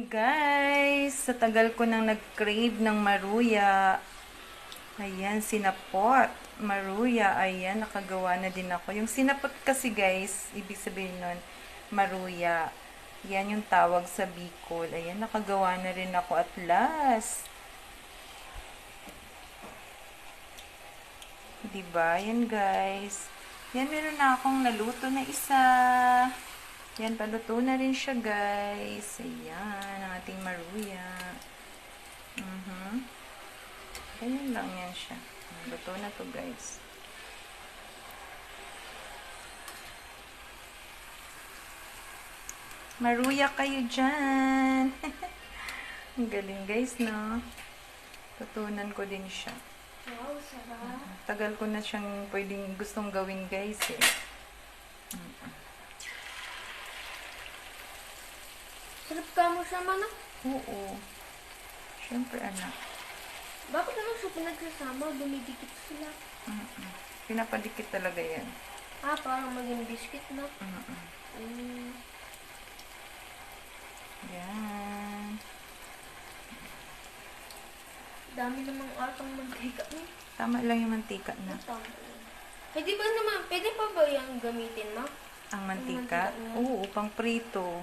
Guys, sa tagal ko nang nag-crave ng maruya. Ayan, sinapot. Maruya, ayan, nakagawa na din ako. Yung sinapot kasi guys, ibig sabihin nun, maruya. Yan yung tawag sa Bicol. Ayan, nakagawa na rin ako at last. Diba? Yan guys. Yan, meron na akong naluto na isa. Yan, paluto na rin siya, guys. Ayan, ang ating maruya. Ganyan lang yan siya. Luto na to, guys. Maruya kayo dyan. Ang galing, guys, no? Tutunan ko din siya. Wow, sarap. Tagal ko na siyang pwedeng gustong gawin, guys, eh. Sarap ka mo siya, mana. Oo. Siyempre, anak. Bakit naman siya pinagsasama? Dumidikit sila. Pinapadikit talaga yan. Ah, parang maging biscuit na. Yan. Dami namang atang mantika niya. Tama lang yung mantika na. Tama lang. Pwede pa ba yung gamitin, ma? Ang mantika? Ang mantika na. Oo, pang prito.